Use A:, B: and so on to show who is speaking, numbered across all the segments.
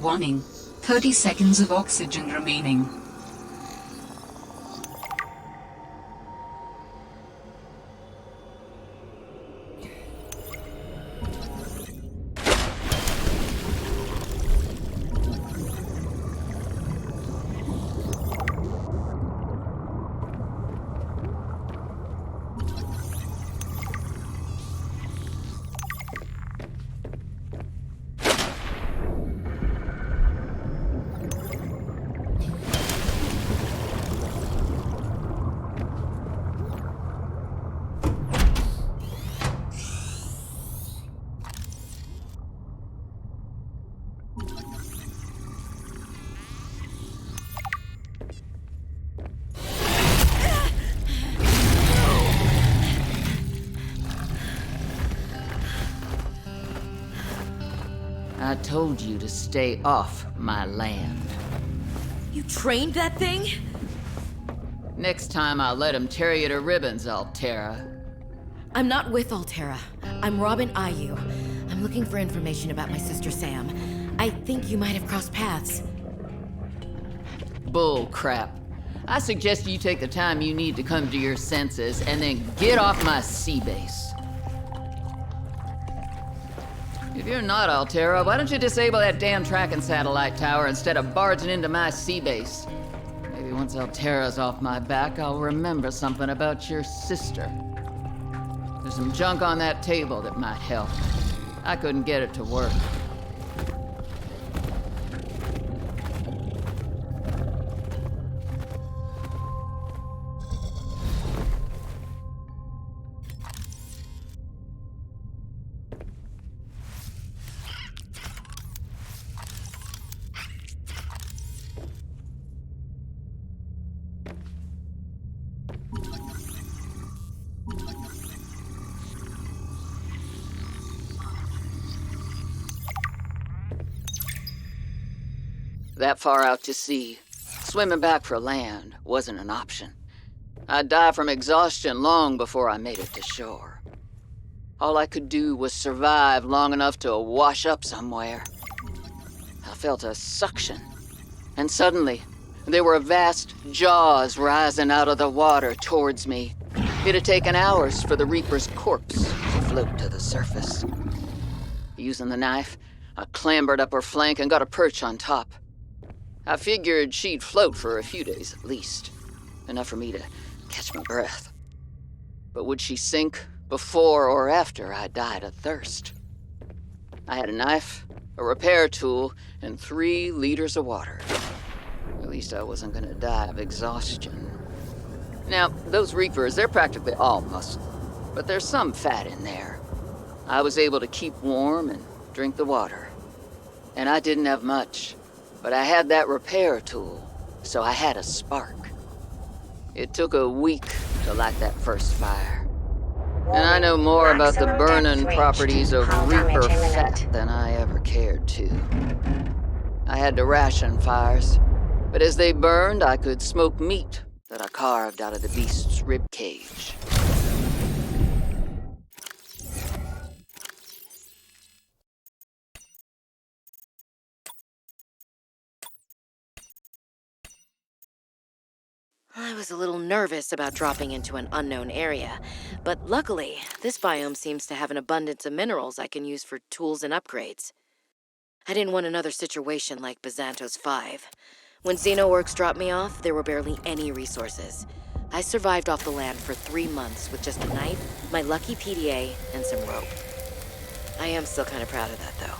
A: Warning. 30 seconds of oxygen remaining.
B: I told you to stay off my land.
C: You trained that thing?
B: Next time I'll let him tear you to ribbons, Alterra.
C: I'm not with Alterra. I'm Robin Ayu. I'm looking for information about my sister Sam. I think you might have crossed paths.
B: Bull crap. I suggest you take the time you need to come to your senses and then get off my sea base. If you're not Alterra, why don't you disable that damn tracking satellite tower instead of barging into my sea base? Maybe once Alterra's off my back, I'll remember something about your sister. There's some junk on that table that might help. I couldn't get it to work. That far out to sea, swimming back for land wasn't an option. I'd die from exhaustion long before I made it to shore. All I could do was survive long enough to wash up somewhere. I felt a suction, and suddenly, there were vast jaws rising out of the water towards me. It'd taken hours for the Reaper's corpse to float to the surface. Using the knife, I clambered up her flank and got a perch on top. I figured she'd float for a few days at least, enough for me to catch my breath. But would she sink before or after I died of thirst? I had a knife, a repair tool, and 3 liters of water. At least I wasn't gonna die of exhaustion. Now, those Reapers, they're practically all muscle, but there's some fat in there. I was able to keep warm and drink the water. And I didn't have much. But I had that repair tool, so I had a spark. It took a week to light that first fire. And I know more about the burning properties of Reaper fat than I ever cared to. I had to ration fires, but as they burned, I could smoke meat that I carved out of the beast's rib cage.
C: I was a little nervous about dropping into an unknown area, but luckily, this biome seems to have an abundance of minerals I can use for tools and upgrades. I didn't want another situation like Bazantos 5. When Xenoworks dropped me off, there were barely any resources. I survived off the land for 3 months with just a knife, my lucky PDA, and some rope. I am still kind of proud of that, though.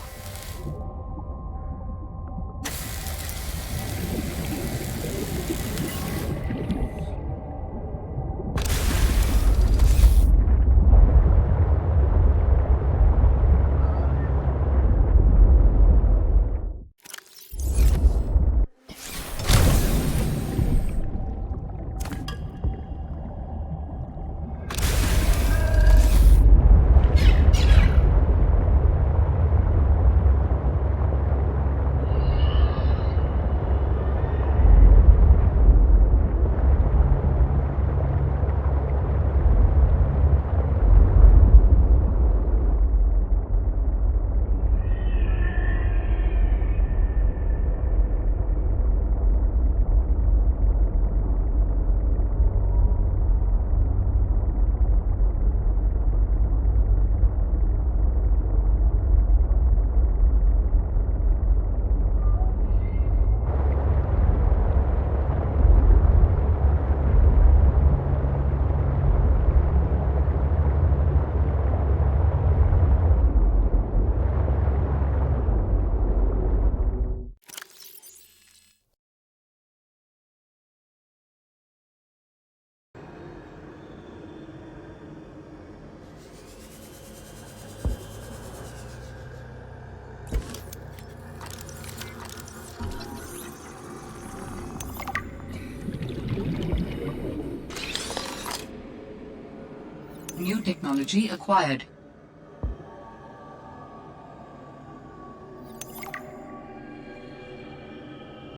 A: New technology acquired.